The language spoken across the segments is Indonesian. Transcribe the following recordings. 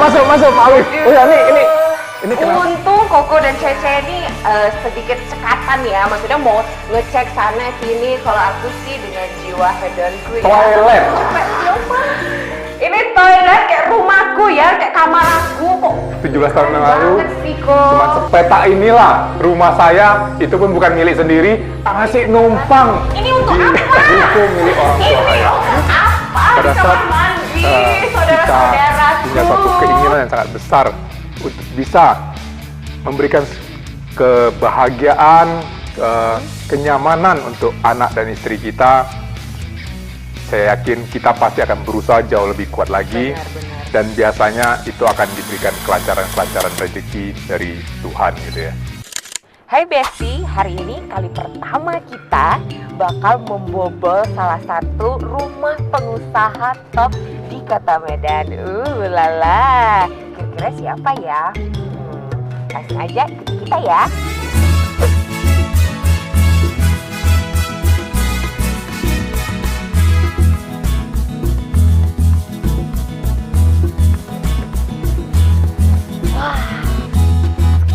masuk, Pak Alif. Oh ya, ini kenapa? Untung Koko dan Cece ini sedikit cekatan ya, maksudnya mau ngecek sana sini. Kalau aku sih dengan jiwa hedonku ya. Toilet. Cepet siapa? Ini toilet kayak rumahku ya, kayak kamar aku kok. 17 tahun yang lalu. Banget sih kok. Cuma sepeta inilah rumah saya, itu pun bukan milik sendiri, masih numpang. Ini untuk di apa? buku milik orang tua Ini saya. untuk apa? Pada saat Kamar mandi, kita saudara-saudaraku. punya satu keinginan yang sangat besar untuk bisa memberikan kebahagiaan, kenyamanan untuk anak dan istri kita, saya yakin kita pasti akan berusaha jauh lebih kuat lagi. Benar. Dan biasanya itu akan diberikan kelancaran rezeki dari Tuhan gitu ya. Hai Besti, hari ini kali pertama kita bakal membobol salah satu rumah pengusaha top di Kota Medan. Lala, kira-kira siapa ya? Langsung aja ikut kita ya.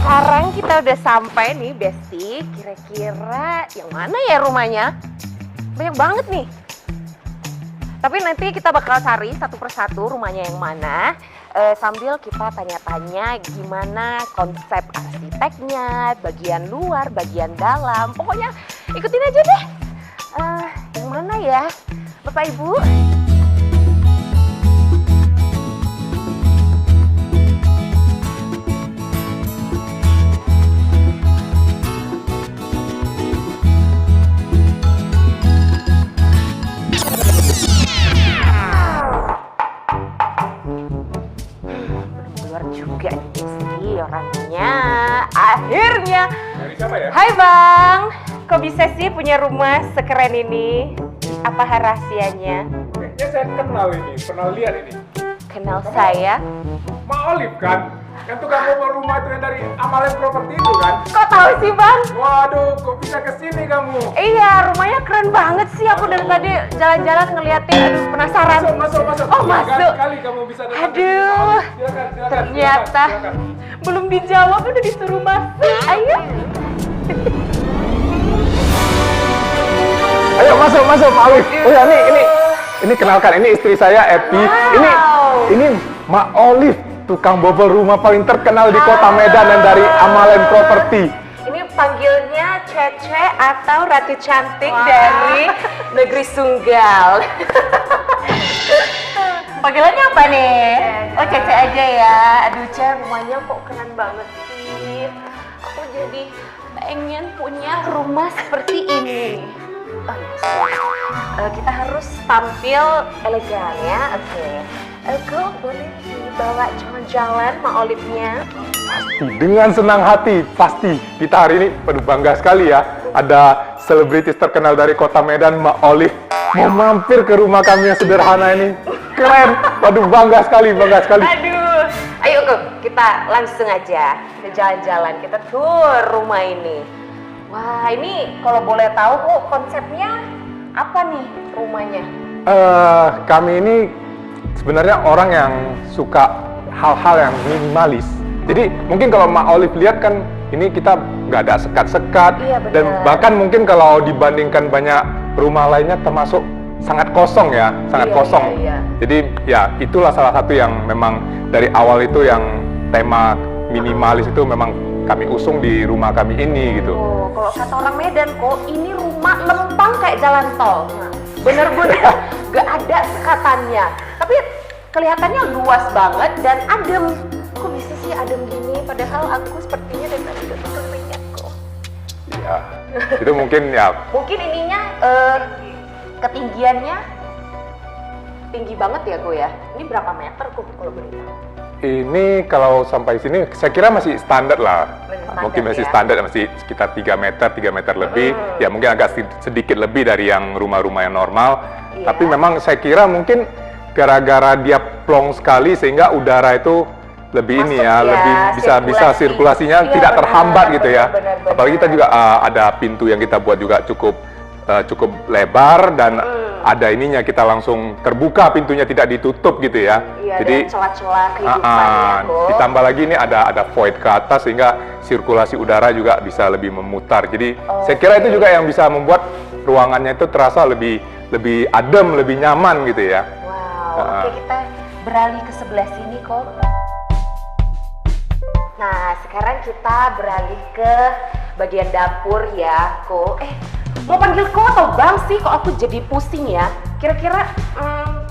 Sekarang kita udah sampai nih Besti. Kira-kira yang mana ya rumahnya? Banyak banget nih. Tapi nanti kita bakal cari satu persatu rumahnya yang mana. Sambil kita tanya-tanya gimana konsep arsiteknya, bagian luar, bagian dalam. Pokoknya ikutin aja deh. Yang mana ya, Bapak Ibu? Juga sih orangnya. Akhirnya. Dari siapa ya? Hai Bang, kok bisa sih punya rumah sekeren ini? Apa rahasianya? Kayaknya saya kenal ini, pernah lihat ini. Kenal saya? Mak Olive kan? Yang tukang rumah itu yang dari Amalen Property itu kan? Kok tahu sih Bang? Waduh, kok bisa kesini kamu? Iya, rumahnya keren banget sih. Aku dari tadi jalan-jalan ngeliatin. Aduh, penasaran. Masuk. Oh, masuk. Kali kamu bisa datang. Aduh, Silakan. ternyata belum dijawab udah disuruh masuk. Ayo. Ayo masuk Pak Alif. Oh ya, ini kenalkan, ini istri saya Epi. Wow. Ini Mak Olive, tukang bobol rumah paling terkenal di Kota Medan dan dari Amalen Property. Ini panggilnya Cece atau Ratu Cantik dari Negeri Sunggal. Panggilannya apa nih? Oh Cece aja ya. Aduh Ce, rumahnya kok keren banget sih. Aku jadi pengen punya rumah seperti ini. Oh iya, kita harus tampil elegan ya. Oke. Kok boleh dibawa jalan-jalan Mak Olive-nya? Pasti, dengan senang hati, pasti. Kita hari ini bangga sekali ya. Ada selebritis terkenal dari Kota Medan, Mak Olive, mau mampir ke rumah kami yang sederhana ini. Keren, waduh bangga sekali. Aduh, ayo kok kita langsung aja kita jalan-jalan, kita tour rumah ini. Wah, ini kalau boleh tahu kok konsepnya apa nih rumahnya? Kami ini sebenarnya orang yang suka hal-hal yang minimalis. Jadi mungkin kalau Mak Olive lihat kan ini kita nggak ada sekat-sekat. Iya, benar. Dan bahkan mungkin kalau dibandingkan banyak rumah lainnya termasuk sangat kosong ya, sangat Iya, kosong. iya. Jadi ya itulah salah satu yang memang dari awal itu yang tema minimalis itu memang kami usung di rumah kami ini gitu. Oh, kalau kata orang Medan kok ini rumah lempang kayak jalan tol. Nah, bener-bener gak ada sekatannya. Tapi kelihatannya luas banget dan adem. Kok bisa sih adem gini? Padahal aku sepertinya dari tadi udah keringat kok. Ya, itu mungkin ya. Mungkin ininya ketinggiannya tinggi banget ya Go ya. Ini berapa meter kok kalau boleh tahu? Ini kalau sampai sini saya kira masih standar lah. Standar, Mungkin masih ya? standar, masih sekitar 3 meter lebih. Ya mungkin agak sedikit lebih dari yang rumah-rumah yang normal. Iya. Tapi memang saya kira mungkin gara-gara dia plong sekali sehingga udara itu lebih Masuk ini ya, ya, lebih bisa sirkulasinya Iya, tidak benar, terhambat gitu ya. benar. Apalagi kita juga ada pintu yang kita buat juga cukup lebar dan ada ininya, kita langsung terbuka pintunya, tidak ditutup gitu ya. Iya, Jadi dan celah-celah kehidupan ya, Ko. ditambah lagi ini ada void ke atas sehingga sirkulasi udara juga bisa lebih memutar. Jadi saya kira itu juga yang bisa membuat ruangannya itu terasa lebih adem, lebih nyaman gitu ya. Wow, oke, kita beralih ke sebelah sini, Ko. Nah, sekarang kita beralih ke bagian dapur ya, Ko. Mau panggil Ko atau Bang sih? Kok aku jadi pusing ya? Kira-kira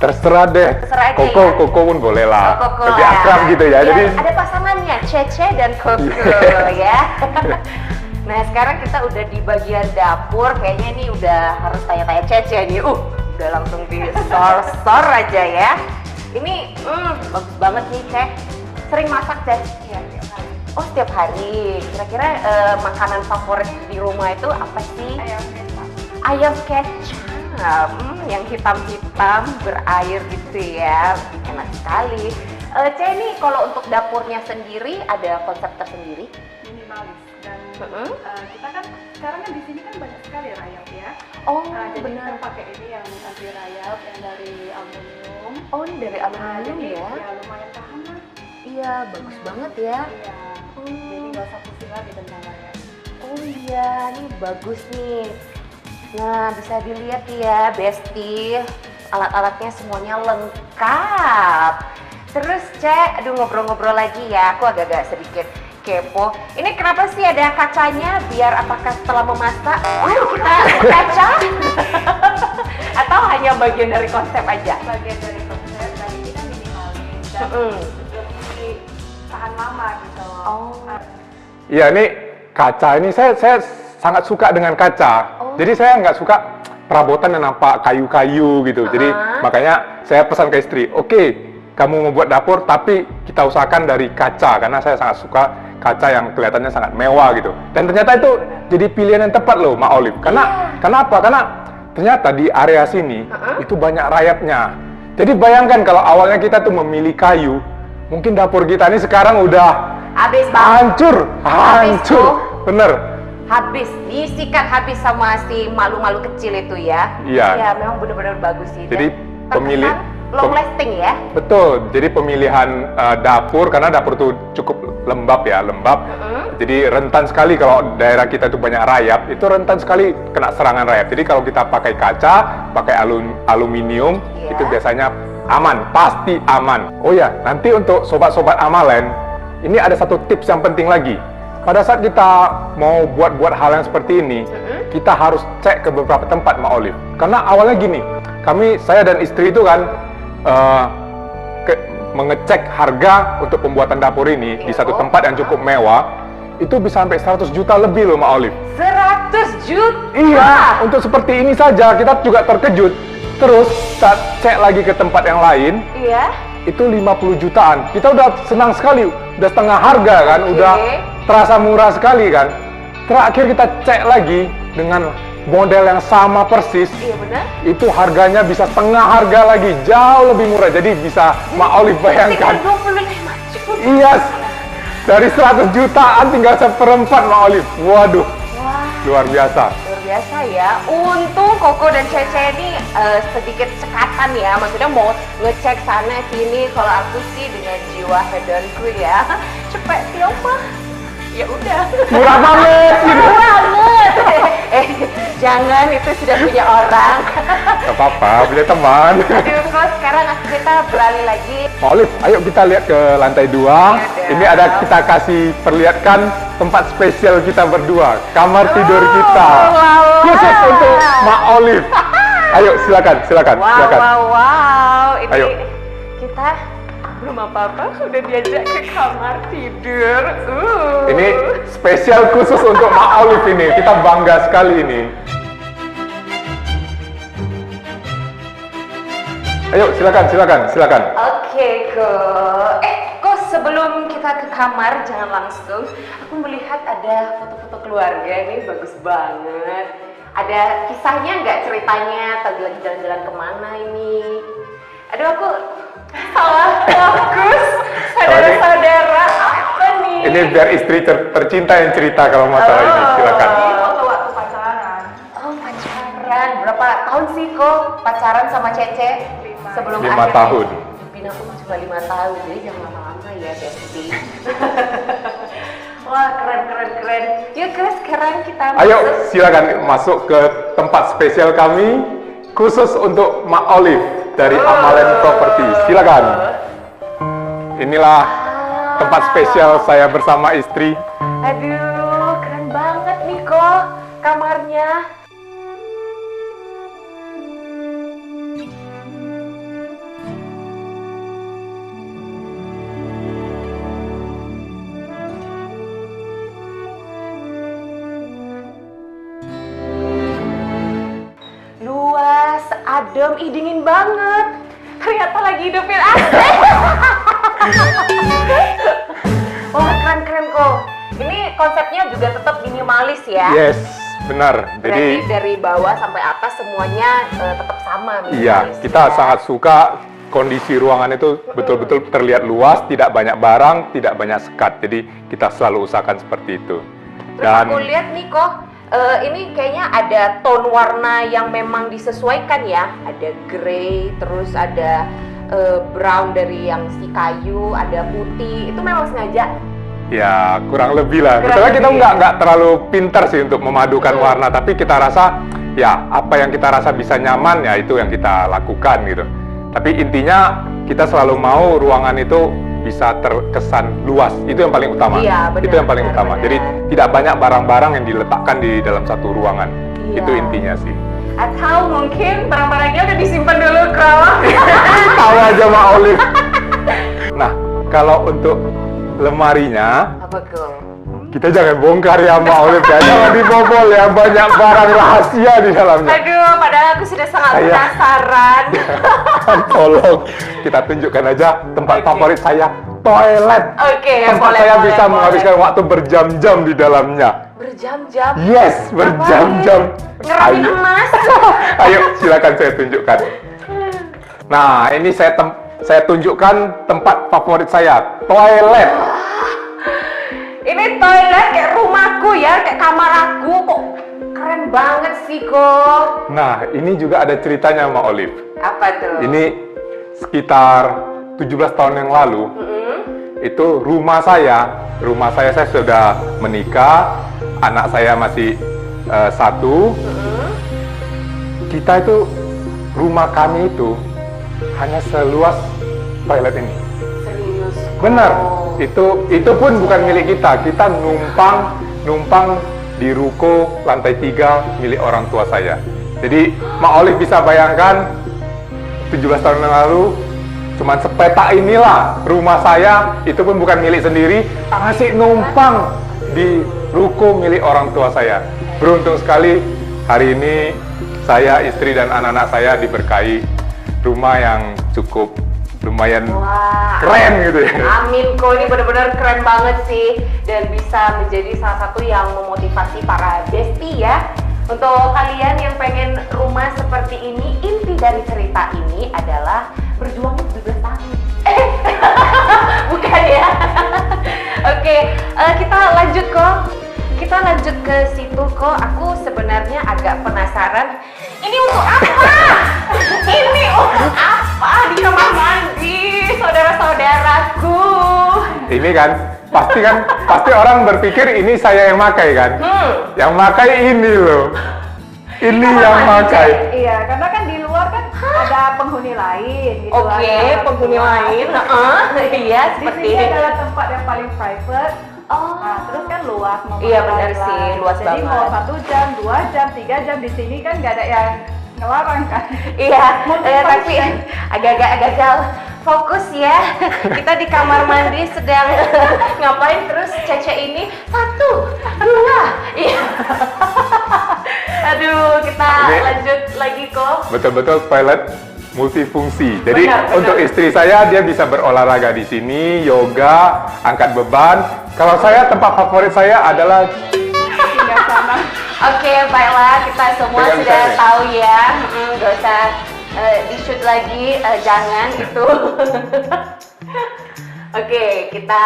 Terserah deh. Terserah aja Koko, ya? Koko pun boleh lah. Koko Lebih ya. akrab gitu ya. Jadi ada pasangannya, Cece dan Koko ya. Nah, sekarang kita udah di bagian dapur. Kayaknya ini udah harus tanya-tanya Cece nih. Udah langsung di sor aja ya. Ini bagus banget nih, Cek. Sering masak, Cek? Iya, setiap hari. Oh, setiap hari. Kira-kira makanan favorit di rumah itu apa sih? Ayam kecap. Ayam kecap, yang hitam-hitam berair gitu ya, enak sekali. Cek, ini kalau untuk dapurnya sendiri ada konsep tersendiri? Minimalis dan Mm-mm. kita kan sekarang kan di sini kan banyak sekali rayap ya. Oh, Jadi benar. kita pakai ini yang anti rayap yang dari aluminium. Oh, ini dari aluminium Jadi ya? ya lumayan tahan lah. Iya, bagus banget ya. Iya. Jadi nggak usah pusing lagi tentang rayap. Oh iya, ini bagus nih. Nah, bisa dilihat ya, Besti. Alat-alatnya semuanya lengkap. Terus, Cek, aduh ngobrol-ngobrol lagi ya. Aku agak-agak sedikit kepo. Ini kenapa sih ada kacanya? Biar apakah setelah memasak, kita kaca? Atau hanya bagian dari konsep aja? Bagian dari konsep dan ini kan minimalis dan lebih tahan lama gitu. Oh. iya, ini kaca ini saya sangat suka dengan kaca. Jadi saya nggak suka perabotan yang nampak kayu-kayu gitu. Jadi makanya saya pesan ke istri, oke, kamu mau buat dapur tapi kita usahakan dari kaca karena saya sangat suka kaca yang kelihatannya sangat mewah gitu. Dan ternyata itu jadi pilihan yang tepat loh, Mak Olive. Kenapa? Karena ternyata di area sini itu banyak rayapnya. Jadi bayangkan kalau awalnya kita tuh memilih kayu, mungkin dapur kita ini sekarang udah Habis, Bang. hancur. tuh. Bener. Habis, disikat habis sama si malu-malu kecil itu ya. Iya. Iya, memang benar-benar bagus sih. Jadi Dan pemilih- terkesan long lasting ya. Betul, jadi pemilihan dapur, karena dapur itu cukup lembab ya, lembab. Jadi rentan sekali kalau daerah kita itu banyak rayap, itu rentan sekali kena serangan rayap. Jadi kalau kita pakai kaca, pakai aluminium, Iya. itu biasanya aman, pasti aman. Oh ya, nanti untuk sobat-sobat Amalen, ini ada satu tips yang penting lagi. Pada saat kita mau buat hal yang seperti ini, kita harus cek ke beberapa tempat, Mak Olive. Karena awalnya gini, saya dan istri itu kan mengecek harga untuk pembuatan dapur ini di satu tempat yang cukup mewah, itu bisa sampai 100 juta lebih loh, Mak Olive. 100 juta. Iya, untuk seperti ini saja kita juga terkejut. Terus saat cek lagi ke tempat yang lain, Iya. itu 50 jutaan. Kita udah senang sekali, udah setengah harga kan, udah terasa murah sekali kan. Terakhir kita cek lagi dengan model yang sama persis, Iya benar. itu harganya bisa setengah harga lagi, jauh lebih murah. Jadi bisa Mak Olive bayangkan. 25 juta. Iya, dari 100 jutaan tinggal seperempat, Mak Olive. Waduh, Wah, luar biasa. luar biasa ya. Untung Koko dan Cece ini sedikit cekatan ya. Maksudnya mau ngecek sana sini. Kalau aku sih dengan jiwa hedonku ya, cepet siapa? Ya udah. Murah banget gitu. Murah banget. Jangan, itu sudah punya orang. Gak apa-apa, punya teman. Aduh, kok sekarang kita beralih lagi. Mak Olive, ayo kita lihat ke lantai 2. Yaudah. Ini ada kita kasih perlihatkan tempat spesial kita berdua, kamar tidur kita. wow. Khusus untuk Mak Olive. Ayo silakan. Wow. Ini Ayo. kita belum apa-apa udah diajak ke kamar tidur. Ini spesial khusus untuk Mak Olive ini. Kita bangga sekali ini. Ayo silakan. Oke, kok sebelum kita ke kamar jangan langsung. Aku melihat ada foto-foto keluarga ini bagus banget. Ada kisahnya nggak, ceritanya? Tadi lagi jalan-jalan kemana ini? Aduh, aku salah fokus. Saudara-saudara, apa nih? Ini biar istri tercinta yang cerita kalau masalah ini. Silakan. Ini foto waktu pacaran. Oh, pacaran. Berapa tahun sih kok pacaran sama Cece sebelum 5 akhir? tahun. Bina aku cuma 5 tahun, jadi jangan lama-lama ya, Besti. Wah, keren. Yuk, Chris, sekarang kita Ayo, masuk. silakan masuk ke tempat spesial kami khusus untuk Mak Olive dari Amalen Property. Silakan. Inilah tempat spesial saya bersama istri. Aduh, keren banget nih kok kamarnya. Luas, adem, dingin banget. Ternyata lagi hidupin AC. Wah, keren kok. Ini konsepnya juga tetap minimalis ya. Yes, benar. Berarti Jadi dari bawah sampai atas semuanya tetap sama minimalis. iya, kita ya. sangat suka kondisi ruangan itu betul-betul terlihat luas, tidak banyak barang, tidak banyak sekat. Jadi kita selalu usahakan seperti itu. Terus aku lihat nih kok, ini kayaknya ada tone warna yang memang disesuaikan ya. Ada grey, terus ada brown dari yang si kayu, ada putih. Itu memang sengaja. ya kurang lebih lah. Kurang Sebetulnya kita lebih. nggak terlalu pintar sih untuk memadukan warna, tapi kita rasa ya apa yang kita rasa bisa nyaman ya itu yang kita lakukan gitu. Tapi intinya kita selalu mau ruangan itu bisa terkesan luas. Itu yang paling utama. Iya, benar, itu yang paling benar, utama. benar. Jadi tidak banyak barang-barang yang diletakkan di dalam satu ruangan. Iya. Itu intinya sih. Atau mungkin barang-barangnya udah disimpan dulu, Kro. Tahu aja Mak Olive. Nah, kalau untuk lemarinya Apa tuh? kita jangan bongkar ya Mak Olive ya. Jangan dibobol ya, banyak barang rahasia di dalamnya. Aduh, padahal aku sudah sangat Saya- penasaran. Tolong kita tunjukkan aja tempat Oke. favorit saya, toilet. Oke, Tempat boleh, saya boleh, bisa boleh. menghabiskan waktu berjam-jam di dalamnya. Berjam-jam. Yes, berjam-jam. Ngeramin Ayo. emas. Ayo, silakan saya tunjukkan. Nah, ini saya tunjukkan tempat favorit saya, toilet. Ini toilet kayak rumahku ya, kayak kamar aku. Kok keren banget sih kok. Nah, ini juga ada ceritanya Mak Olive. Apa tuh? Ini sekitar 17 tahun yang lalu, itu rumah saya sudah menikah, anak saya masih 1. Kita itu, rumah kami itu hanya seluas toilet ini. Serius. Benar, Oh. itu pun bukan milik kita. Kita numpang di ruko lantai 3 milik orang tua saya. Jadi Mak Olive bisa bayangkan 17 tahun yang lalu cuman sepetak inilah rumah saya, itu pun bukan milik sendiri, masih numpang di ruko milik orang tua saya. Beruntung sekali hari ini saya, istri dan anak-anak saya diberkahi rumah yang cukup lumayan Wah, keren gitu ya. amin kok, ini benar-benar keren banget sih dan bisa menjadi salah satu yang memotivasi para bestie ya. Untuk kalian yang pengen rumah seperti ini, inti dari cerita ini adalah berjuang 17 tahun. Bukan ya? Oke, kita lanjut kok. Kita lanjut ke situ kok. Aku sebenarnya agak penasaran. Ini untuk apa? Ini untuk apa di kamar mandi, saudara-saudaraku? Ini kan pasti orang berpikir ini saya yang makai kan. Yang makai ini loh. Ini yang makai. Iya, karena kan di luar kan ada penghuni lain gitu. Oke, ada penghuni orang tua. lain. Iya, Di seperti sini ini. adalah tempat yang paling private. Oh. Nah, terus kan luas mau Iya, makan benar lah. sih, luas Jadi banget. mau 1 jam, 2 jam, 3 jam di sini kan nggak ada yang ngelarang kan. Iya, Motivasi. tapi agak-agak gagal fokus ya. Kita di kamar mandi sedang ngapain, terus Cece ini 1, 2. Iya. Aduh, kita Ini- lanjut lagi kok. Betul-betul toilet multifungsi. Jadi Benar, benar. untuk istri saya dia bisa berolahraga di sini, yoga, angkat beban. Kalau saya tempat favorit saya adalah Tinggal sana. Oke, baiklah, kita semua Pegang sudah misalnya. tahu ya. Gak usah di-shoot lagi, jangan itu. Oke, kita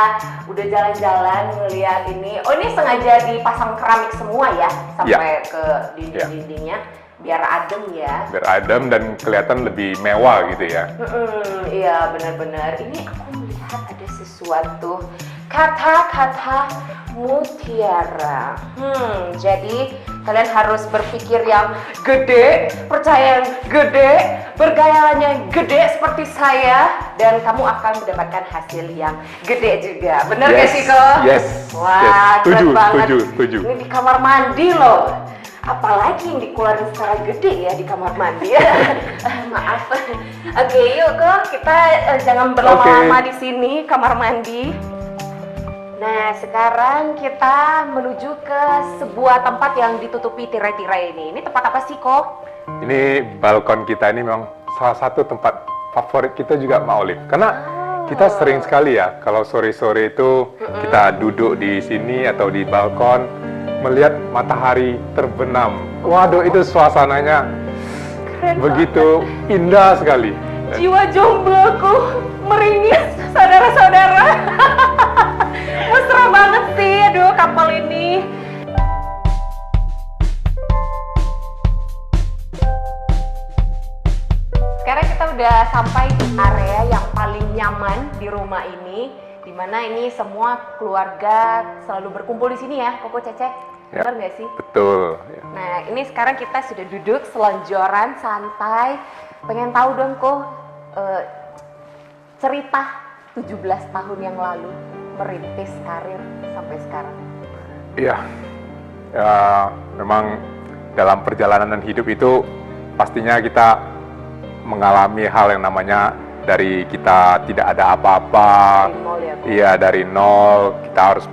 udah jalan-jalan ngeliat ini. Oh, ini sengaja dipasang keramik semua ya, sampai ke dinding-dindingnya. biar adem ya. Biar adem dan kelihatan lebih mewah gitu ya. Iya benar-benar. Ini aku melihat ada sesuatu kata-kata mutiara. Jadi kalian harus berpikir yang gede, percaya yang gede, bergaya yang gede seperti saya, dan kamu akan mendapatkan hasil yang gede juga. Bener gak sih kok? Yes. Wah, keren banget. Setuju. Ini di kamar mandi loh. Apalagi yang dikeluarin secara gede ya di kamar mandi. Maaf. Oke, yuk kok kita jangan berlama-lama di sini kamar mandi. Nah, sekarang kita menuju ke sebuah tempat yang ditutupi tirai-tirai ini. Ini tempat apa sih kok? Ini balkon kita ini memang salah satu tempat favorit kita juga, Mak Olive. Karena kita sering sekali ya kalau sore-sore itu kita duduk di sini atau di balkon melihat matahari terbenam. Waduh, itu suasananya Keren begitu indah sekali. Jiwa jombloku meringis, saudara-saudara. Mesra banget sih, aduh kapal ini. Sekarang kita udah sampai di area yang paling nyaman di rumah ini, dimana ini semua keluarga selalu berkumpul di sini ya, Koko Cece. Ya, Benar nggak sih? betul. Nah, ini sekarang kita sudah duduk selonjoran santai. Pengen tahu dong kok cerita 17 tahun yang lalu merintis karir sampai sekarang. Iya, ya, memang dalam perjalanan hidup itu pastinya kita mengalami hal yang namanya dari kita tidak ada apa-apa. Dari nol ya, Kok? Iya, dari nol kita harus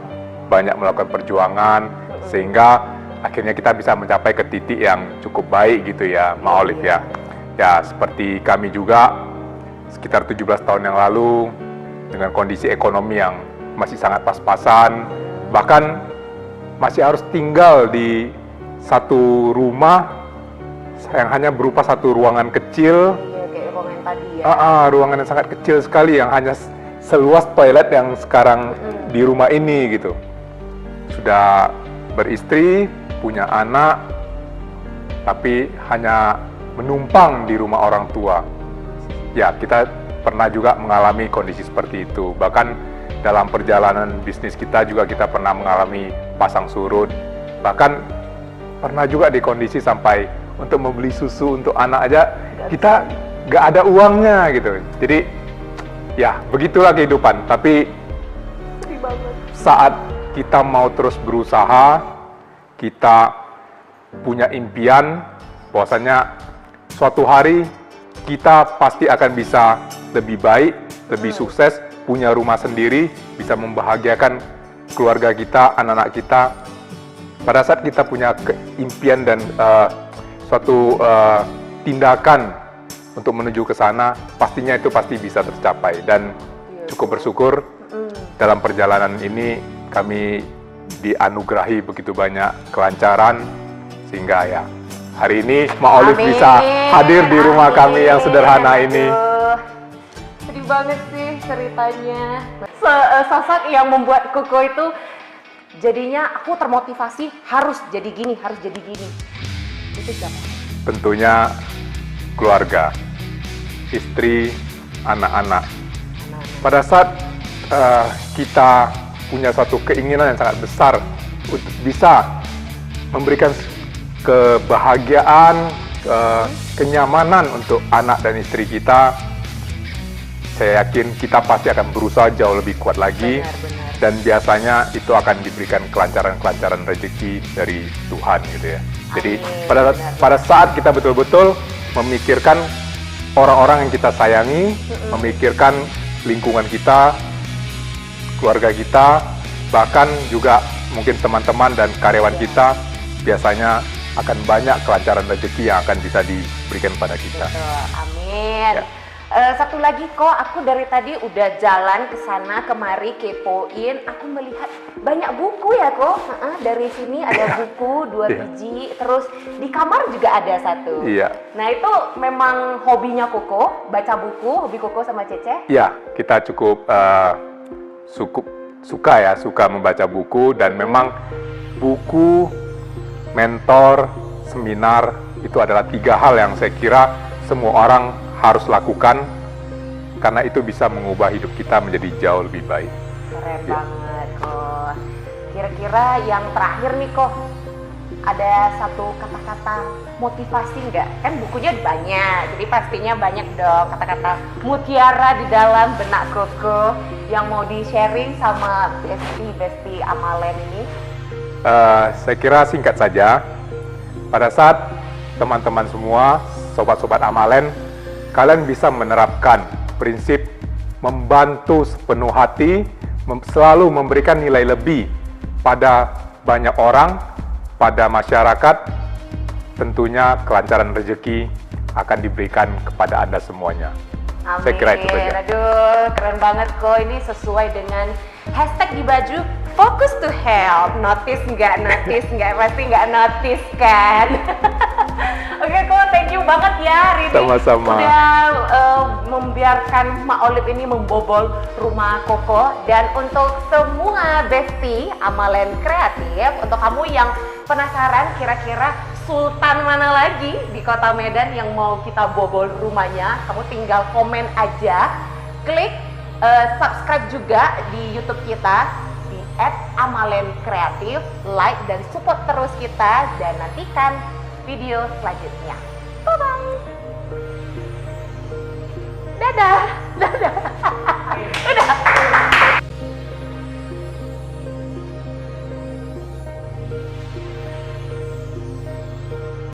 banyak melakukan perjuangan sehingga akhirnya kita bisa mencapai ke titik yang cukup baik gitu ya, Mak Olive ya. Ya, seperti kami juga sekitar 17 tahun yang lalu dengan kondisi ekonomi yang masih sangat pas-pasan, bahkan masih harus tinggal di satu rumah yang hanya berupa satu ruangan kecil. Iya, kayak ruangan tadi ya. Ruangan yang sangat kecil sekali yang hanya seluas toilet yang sekarang di rumah ini gitu. Sudah beristri, punya anak, tapi hanya menumpang di rumah orang tua. Ya, kita pernah juga mengalami kondisi seperti itu. Bahkan dalam perjalanan bisnis kita juga kita pernah mengalami pasang surut. Bahkan pernah juga di kondisi sampai untuk membeli susu untuk anak aja kita nggak ada uangnya gitu. Jadi ya begitulah kehidupan. Tapi saat kita mau terus berusaha, kita punya impian bahwasanya suatu hari kita pasti akan bisa lebih baik, lebih sukses, punya rumah sendiri, bisa membahagiakan keluarga kita, anak-anak kita. Pada saat kita punya impian dan suatu tindakan untuk menuju ke sana, pastinya itu pasti bisa tercapai. Dan cukup bersyukur dalam perjalanan ini kami dianugerahi begitu banyak kelancaran sehingga ya hari ini Mak Olive bisa hadir di rumah kami yang sederhana ini. Sedih banget sih ceritanya. Sosok yang membuat Koko itu jadinya aku termotivasi harus jadi gini, harus jadi gini. Itu siapa? Tentunya keluarga, istri, anak-anak. Pada saat kita punya suatu keinginan yang sangat besar untuk bisa memberikan kebahagiaan, kenyamanan untuk anak dan istri kita, saya yakin kita pasti akan berusaha jauh lebih kuat lagi. Benar. Dan biasanya itu akan diberikan kelancaran-kelancaran rezeki dari Tuhan gitu ya. Jadi pada saat kita betul-betul memikirkan orang-orang yang kita sayangi, memikirkan lingkungan kita, keluarga kita, bahkan juga mungkin teman-teman dan karyawan kita, biasanya akan banyak kelancaran rezeki yang akan bisa diberikan pada kita. Betul, amin. Ya. Satu lagi kok, aku dari tadi udah jalan ke sana kemari kepoin, aku melihat banyak buku ya kok. Dari sini ada buku 2 biji, terus di kamar juga ada 1. Iya. Nah itu memang hobinya Koko, baca buku, hobi Koko sama Cece? Ya, kita cukup suka membaca buku, dan memang buku, mentor, seminar Itu adalah 3 hal yang saya kira semua orang harus lakukan, karena itu bisa mengubah hidup kita menjadi jauh lebih baik. Keren Ya. banget kok. Kira-kira yang terakhir nih kok, ada satu kata-kata motivasi nggak? Kan bukunya banyak, jadi pastinya banyak dong kata-kata mutiara di dalam benak Koko yang mau di-sharing sama Besti Amalen ini. Saya kira singkat saja, pada saat teman-teman semua, sobat-sobat Amalen, kalian bisa menerapkan prinsip membantu sepenuh hati, selalu memberikan nilai lebih pada banyak orang, pada masyarakat, tentunya kelancaran rezeki akan diberikan kepada Anda semuanya. Amin. Saya kira itu saja. Aduh, keren banget kok. Ini sesuai dengan hashtag di baju Focus to Help. Notice nggak? Pasti nggak notice kan? Oke kok, thank you banget ya hari ini. Sama-sama. Udah membiarkan Mak Olive ini membobol rumah Koko. Dan untuk semua Besti Amalen Kreatif, untuk kamu yang penasaran kira-kira sultan mana lagi di kota Medan yang mau kita bobol rumahnya, kamu tinggal komen aja, klik subscribe juga di YouTube kita di @amalenkreatif, like dan support terus kita, dan nantikan video selanjutnya. Bye bye. Dadah.